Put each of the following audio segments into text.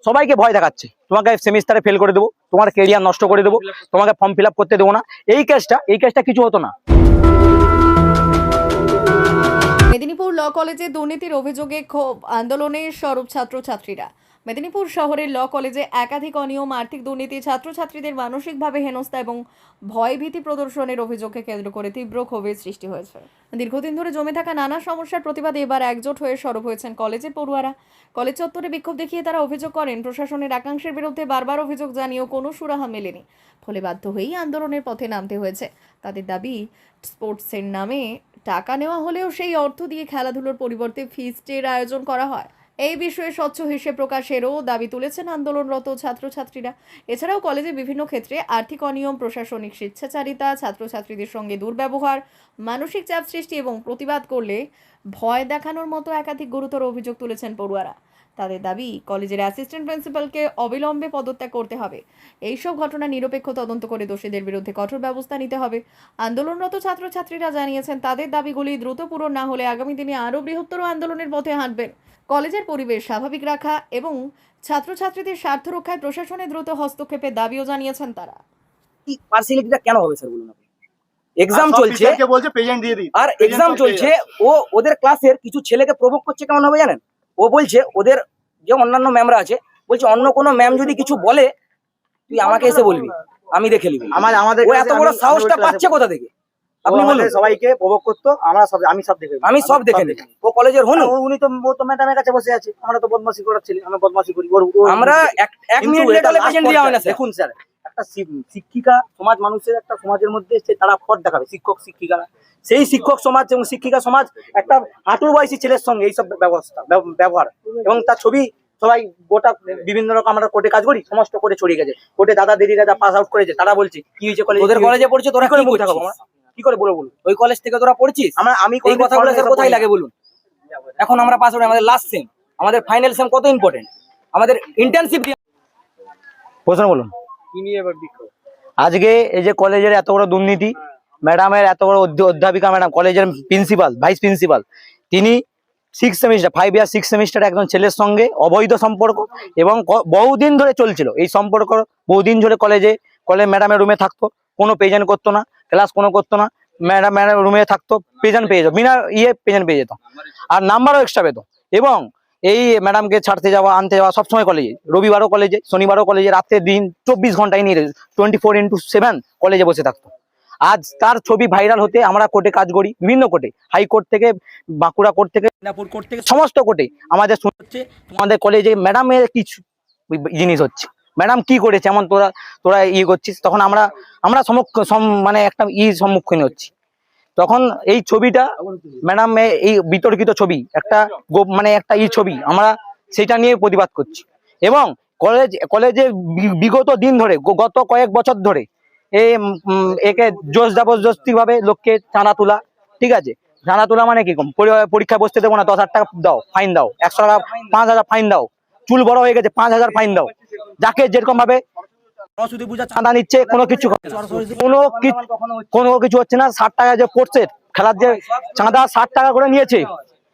সবাইকে ভয় দেখাচ্ছে, তোমাকে সেমিস্টারে ফেল করে দেবো, তোমার কেরিয়ার নষ্ট করে দেবো, তোমাকে ফর্ম ফিল আপ করতে দেবো না। এই কেসটা কিছু হতো না। মেদিনীপুর ল কলেজে দুর্নীতির অভিযোগে ক্ষোভ আন্দোলনের সরব ছাত্রছাত্রীরা। মেদিনীপুর শহরের ল কলেজে একাধিক অনিয়ম, আর্থিক দুর্নীতি, ছাত্রছাত্রীদের মানসিকভাবে হেনস্থা এবং ভয়ভীতি প্রদর্শনের অভিযোগকে কেন্দ্র করে তীব্র ক্ষোভের সৃষ্টি হয়েছে। দীর্ঘদিন ধরে জমে থাকা নানা সমস্যার প্রতিবাদে এবার একজোট হয়ে সরব হয়েছেন কলেজের পড়ুয়ারা। কলেজ চত্বরে বিক্ষোভ দেখিয়ে তারা অভিযোগ করেন, প্রশাসনের একাংশের বিরুদ্ধে বারবার অভিযোগ জানিয়েও কোনো সুরাহা মেলেনি। ফলে বাধ্য হয়েই আন্দোলনের পথে নামতে হয়েছে। তাদের দাবি, স্পোর্টসের নামে টাকা নেওয়া হলেও সেই অর্থ দিয়ে খেলাধুলোর পরিবর্তে ফিস্টের আয়োজন করা হয়। এই বিষয়ে স্বচ্ছ হিসেব প্রকাশেরও দাবি তুলেছেন আন্দোলনরত ছাত্রছাত্রীরা। এছাড়াও কলেজে বিভিন্ন ক্ষেত্রে আর্থিক অনিয়ম, প্রশাসনিক স্বেচ্ছাচারিতা, ছাত্রছাত্রীদের সঙ্গে দুর্ব্যবহার, মানসিক চাপ সৃষ্টি এবং প্রতিবাদ করলে ভয় দেখানোর মতো একাধিক গুরুতর অভিযোগ তুলেছেন পড়ুয়ারা। তাদের দাবি, কলেজের অ্যাসিস্ট্যান্ট প্রিন্সিপালকে অবিলম্বে পদত্যাগ করতে হবে। এইসব ঘটনা নিরপেক্ষ তদন্ত করে দোষীদের বিরুদ্ধে কঠোর ব্যবস্থা নিতে হবে। আন্দোলনরত ছাত্রছাত্রীরা জানিয়েছেন, তাদের দাবিগুলি দ্রুত পূরণ না হলে আগামী দিনে আরও বৃহত্তর আন্দোলনের পথে হাঁটবেন। কলেজের পরিবেশ স্বাভাবিক রাখা এবং ছাত্রছাত্রীদের স্বার্থ রক্ষায় প্রশাসনের দ্রুত হস্তক্ষেপের দাবিও জানিয়েছেন তারা। পার্সিয়ালিটিটা কেন হবে স্যার বলুন আপনি? এক্সাম চলছে, বলছে প্রেজেন্ট দিয়ে দিই, আর এক্সাম চলছে, ওদের ক্লাসের কিছু ছেলেকে প্রভোগ করছে। কেমন হবে জানেন? ও বলছে ওদের যে অন্যান্য ম্যামরা আছে, বলছে অন্য কোনো ম্যাম যদি কিছু বলে তুই আমাকে এসে বলবি, আমি দেখে নিবি। আমাদের ও এত বড় সাহসটা পাচ্ছে কোথা থেকে? আপনি বলুন। সবাইকে প্রভোগ করতো, আমি সব দেখে নেব। ও কলেজের হনু, উনি তো ম্যাডামের কাছে বসে আছে, আমরা তো বদমাশি করার ছেলে, আমরা বদমাশি করি। আমরা এক মিনিট লেট হলে পেশেন্ট দেওয়া হয় না। দেখুন স্যার, একটা শিক্ষিকা সমাজ, মানুষের একটা সমাজের মধ্যে তারা পথ দেখাবে, শিক্ষক শিক্ষিকারা। সেই শিক্ষক সমাজ এবং শিক্ষিকা সমাজ একটা হাঁটুর বয়সী ছেলের সঙ্গে এইসব ব্যবহার এবং তার ছবি সবাই গোটা বিভিন্ন রকম, আমরা কোর্টে কাজ করি, সমস্ত কোর্টে ছড়িয়ে গেছে। কোর্টে দাদা দিদিরা যা পাস আউট করেছে তারা বলছে কি হয়েছে কলেজে, ওদের কলেজে পড়ছে, তোরা কি করে থাকো? কি করে বলবো? ওই কলেজ থেকে তোরা পড়ছিস? আমি এই কথাগুলো স্যার কোথায় লাগে বলুন? এখন আমরা পাস আউট, আমাদের লাস্ট সেম, আমাদের ফাইনাল সেম কত ইম্পর্টেন্ট, আমাদের ইন্টার্নশিপ দিয়ে। প্রশ্ন বলুন। কি নিয়ে এবার বিক্ষোভ? আজকে এই যে কলেজের এত বড় দুর্নীতি, ম্যাডামের এত বড় অধ্যাপিকা ম্যাডাম, কলেজের প্রিন্সিপাল, ভাইস প্রিন্সিপাল, তিনি 6 সেমিস্টার 5 ইয়ার 6 সেমিস্টার একজন ছেলের সঙ্গে অবৈধ সম্পর্ক, এবং বহুদিন ধরে চলছিল এই সম্পর্ক। বহুদিন ধরে কলেজ ম্যাডামের রুমে থাকতো, কোনো প্রেজেন্ট করতো না, ক্লাস কোনো করতো না, ম্যাডাম রুমে থাকতো, প্রেজেন্ট পেয়ে যেত, বিনা প্রেজেন্ট পেয়ে যেত, আর নাম্বারও এক্সট্রা পেত। এবং এই ম্যাডামকে ছাড়তে যাওয়া, আনতে যাওয়া সবসময় কলেজে, রবিবারও কলেজে, শনিবারও কলেজে, রাত্রে দিন 24 ঘন্টায় নিয়ে 24x7 কলেজে বসে থাকতো। আজ তার ছবি ভাইরাল হতে আমরা কোর্টে কাজ করি, বিভিন্ন কোর্টে, হাইকোর্ট থেকে, বাঁকুড়া কোর্ট থেকে, মেদিনীপুর কোর্ট থেকে, সমস্ত কোর্টে আমাদের হচ্ছে তোমাদের কলেজে ম্যাডামের কিছু জিনিস হচ্ছে, ম্যাডাম কি করেছে এমন তোরা করছিস। তখন আমরা মানে একটা সম্মুখীন হচ্ছি। তখন এই ছবিটা ম্যাডাম, এই বিতর্কিত ছবি, একটা মানে একটা ছবি, আমরা সেটা নিয়ে প্রতিবাদ করছি। এবং কলেজে বিগত দিন ধরে, গত কয়েক বছর ধরে একে জোর জবরদস্তি ভাবে লোককে চাঁদা তোলা, ঠিক আছে? চাঁদা তোলা মানে কি, পরীক্ষা বসতে দেবো না, 10,000 টাকা দাও ফাইন দাও, 100 টাকা, 5,000 ফাইন দাও, চুল বড় হয়ে গেছে 5,000 ফাইন দাও, যাকে যেরকম ভাবে সরস্বতী পূজা চাঁদা নিচ্ছে, কোনো কিছু হচ্ছে না। 60 টাকা যে কোর্সের খেলার যে চাঁদা 60 টাকা করে নিয়েছে,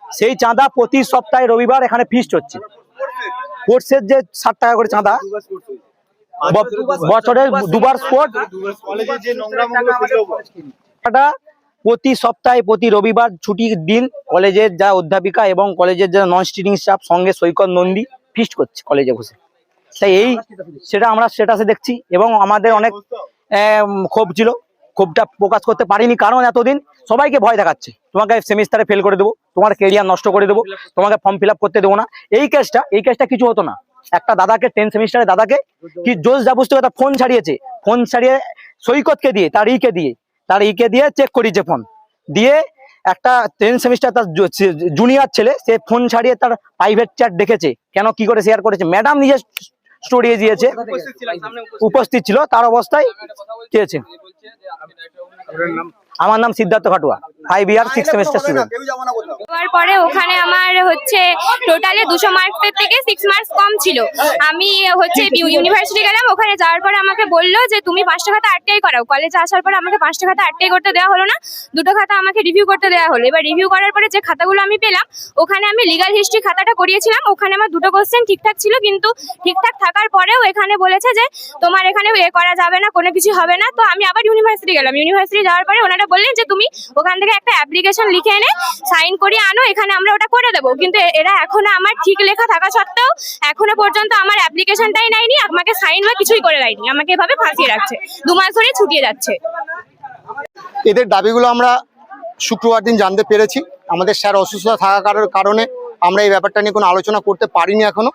সেই চাঁদা প্রতি সপ্তাহে রবিবার এখানে ফিস্ট হচ্ছে। কোর্সের যে 60 টাকা করে চাঁদা, বছরের দুবার স্পোর্ট, প্রতি সপ্তাহে প্রতি রবিবার ছুটির দিন কলেজের যা অধ্যাপিকা এবং কলেজের যা নন স্টুডেন্ট স্টাফ সঙ্গে সৈকত নন্দী ফিস্ট করছে কলেজে বসে। তাই সেটা আমরা স্ট্যাটাসে দেখছি, এবং আমাদের অনেক ক্ষোভ ছিল, ক্ষোভটা প্রকাশ করতে পারিনি, কারণ এতদিন সবাইকে ভয় দেখাচ্ছে, তোমাকে সেমিস্টারে ফেল করে দেবো, তোমার কেরিয়ার নষ্ট করে দেবো, তোমাকে ফর্ম ফিল আপ করতে দেবো না। এই কেসটা কিছু হতো না। একটা দাদাকে 10 সেমিস্টারে দাদাকে কি জোশ জাবুস্তিকতা, ফোন ছাড়িয়ে সৈকতকে দিয়ে, তার ইকে দিয়ে চেক করিয়েছে, ফোন দিয়ে একটা 10 সেমিস্টার তার জুনিয়র ছেলে, সে ফোন ছাড়িয়ে তার প্রাইভেট চ্যাট দেখেছে, কেন কি করে শেয়ার করেছে, ম্যাডাম নিজে স্টোরি দিয়েছে, উপস্থিত ছিল, তার অবস্থায় খেয়েছে। আমার নাম সিদ্ধার্থ খাটুয়া, 5 ইয়ার 6 সেমিস্টার স্টুডেন্ট। হওয়ার পরে ওখানে আমার হচ্ছে টোটালে 200 মার্কসের থেকে 6 মার্কস কম ছিল। আমি হচ্ছে ইউনিভার্সিটি গেলাম, ওখানে যাওয়ার পরে আমাকে বললো যে তুমি 5টা খাতা আটটাই করাও। কলেজে আসার পরে আমাকে 5টা খাতা আটটাই করতে দেওয়া হলো না, 2টো খাতা আমাকে রিভিউ করতে দেওয়া হলো। এবার রিভিউ করার পরে যে খাতাগুলো আমি পেলাম, ওখানে আমি লিগাল হিস্ট্রি খাতাটা করিয়েছিলাম, ওখানে আমার 2টো কোশ্চেন ঠিকঠাক ছিল, কিন্তু ঠিকঠাক থাকার পরেও এখানে বলেছে যে তোমার এখানে এ করা যাবে না, কোনো কিছু হবে না। তো আমি আবার ইউনিভার্সিটি গেলাম, ইউনিভার্সিটি যাওয়ার পরে ওনারা বললেন যে তুমি ওখান থেকে একটা অ্যাপ্লিকেশন লিখে এনে সাইন করিয়ে আনো, এখানে আমরা ওটা করে দেবো। কিন্তু এরা এখনো আমার ঠিক লেখা থাকা সত্ত্বেও এখনো পর্যন্ত আমার অ্যাপ্লিকেশনটাই নেয়নি, আমাকে সাইন বা কিছুই করে দেয়নি, আমাকে এভাবে ফাঁসিয়ে রাখছে, 2 মাস ধরে ছুটিয়ে যাচ্ছে। এদের দাবিগুলো আমরা শুক্রবার দিন জানতে পেরেছি। আমাদের স্যার অসুস্থতা থাকার কারণে আমরা এই ব্যাপারটা নিয়ে কোনো আলোচনা করতে পারিনি এখনো।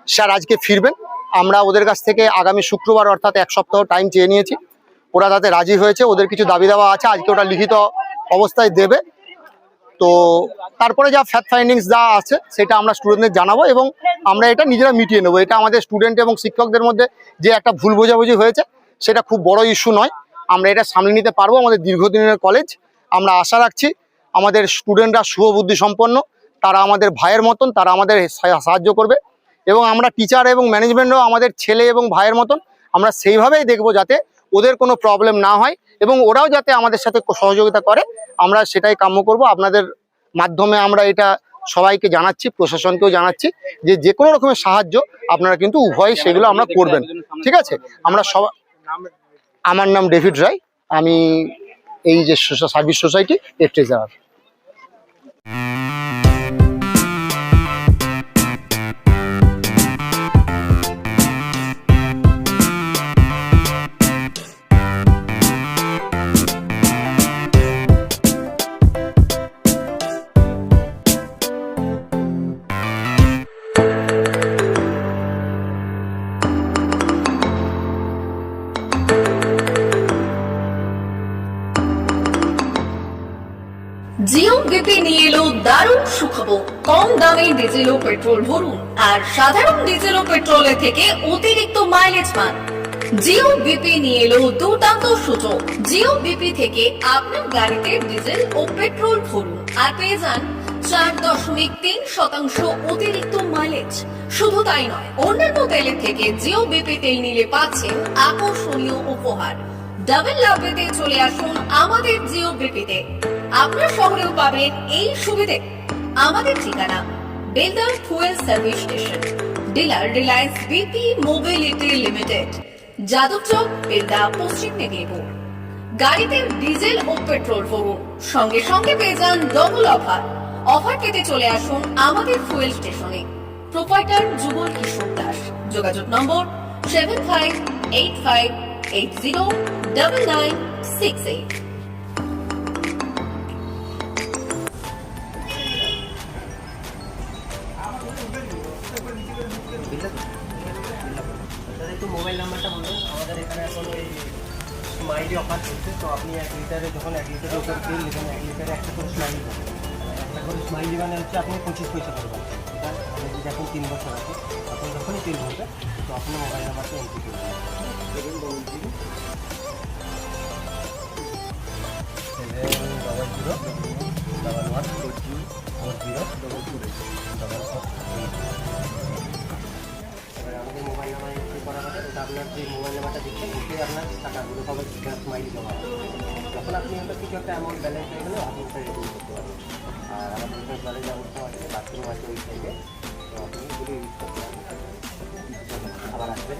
স্যার আজকে ফিরবেন, আমরা ওদের কাছ থেকে আগামী শুক্রবার অর্থাৎ 1 সপ্তাহ টাইম চেয়ে নিয়েছি। ওরা তাতে রাজি হয়েছে, ওদের কিছু দাবি দেওয়া আছে, আজকে ওটা লিখিত অবস্থায় দেবে। তো তারপরে যা ফ্যাক্ট ফাইন্ডিংস যা আছে সেটা আমরা স্টুডেন্টদের জানাবো এবং আমরা এটা নিজেরা মিটিয়ে নেবো। এটা আমাদের স্টুডেন্ট এবং শিক্ষকদের মধ্যে যে একটা ভুল বোঝাবুঝি হয়েছে সেটা খুব বড় ইস্যু নয়, আমরা এটা সামলে নিতে পারবো। আমাদের দীর্ঘদিনের কলেজ, আমরা আশা রাখছি আমাদের স্টুডেন্টরা শুভবুদ্ধি সম্পন্ন, তারা আমাদের ভাইয়ের মতন, তারা আমাদের সাহায্য করবে এবং আমরা টিচার এবং ম্যানেজমেন্টও আমাদের ছেলে এবং ভাইয়ের মতন, আমরা সেইভাবেই দেখবো যাতে ওদের কোনো প্রবলেম না হয় এবং ওরাও যাতে আমাদের সাথে সহযোগিতা করে, আমরা সেটাই কাম্য করব। আপনাদের মাধ্যমে আমরা এটা সবাইকে জানাচ্ছি, প্রশাসনকেও জানাচ্ছি যে যে কোনো রকমের সাহায্য আপনারা কিন্তু উভয় সেগুলো আমরা করবেন, ঠিক আছে? আমরা সবাই, আমার নাম ডেভিড রায়, আমি এই যে সার্ভিস সোসাইটি এর ট্রেজারার। জিও বিপি নিয়ে এলো দারুণ সুখবর, কম দামে ডিজেল ও পেট্রোল ভরুন আর সাধারণ ডিজেল ও পেট্রোলের থেকে অতিরিক্ত মাইলেজ পান। জিও বিপি নিয়ে এলো দুর্দান্ত সুযোগ, জিও বিপি থেকে আপনার গাড়িতে ডিজেল ও পেট্রোল ভরুন আর পেয়ে যান 4.3% অতিরিক্ত মাইলেজ। শুধু তাই নয়, অন্যান্য তেলের থেকে জিও বিপি তেল নিলে পাচ্ছেন আকর্ষণীয় উপহার। ডাবল লাভ পেতে চলে আসুন আমাদের জিও বিপিতে। আপনার শহরেও পাবেন এই সুবিধে। আমাদের ঠিকানা Belda fuel service station, dealer Reliance BP mobility limited, Jadabchak, Belda, পশ্চিম মেদিনীপুর। গাড়িতে ডিজেল ও পেট্রোল ভরুন, সঙ্গে সঙ্গে পেয়ে যান ডবল অফার। অফার পেতে চলে আসুন আমাদের ফুয়েল স্টেশনে। প্রোপাইটার যুগল কিশোর দাস। যোগাযোগ নম্বর 7585809968। মোবাইল নাম্বারটা বলুন। আমাদের এখানে এখন ওই স্মাইলি অফার চলছে, তো আপনি 1 লিটারে যখন 1 লিটারের উপর তেল নেবেন, 1 লিটারে একটা করে স্মাইলি পাবেন। একটা করে স্মাইলি মানে হচ্ছে আপনি 25 পয়সা করবেন। এটা আমাদের যদি এখন 3 বছর আছে, তখন যখনই তেল ভরবে তো আপনি মোবাইল নাম্বারটা এন্ট্রি করবেন 7001140 আমাদের মোবাইল নাম্বার এন্ট্রি করা হবে। ওটা আপনার যে মোবাইল নাম্বারটা দিচ্ছেন ওতে আপনার টাকাগুলো সবাই স্মাইলি জমা হবে। যখন আপনি ওটা কিছু একটা অ্যামাউন্ট ব্যালেন্স হয়ে গেলে আপনি ওটা রেডিং করতে পারবেন। আর আমাদের এখানে জলের ব্যবস্থা আছে, বাথরুম আছে ওই সাইডে, তো আপনি এগুলো ইউজ করতে পারবেন। আবার আসবেন।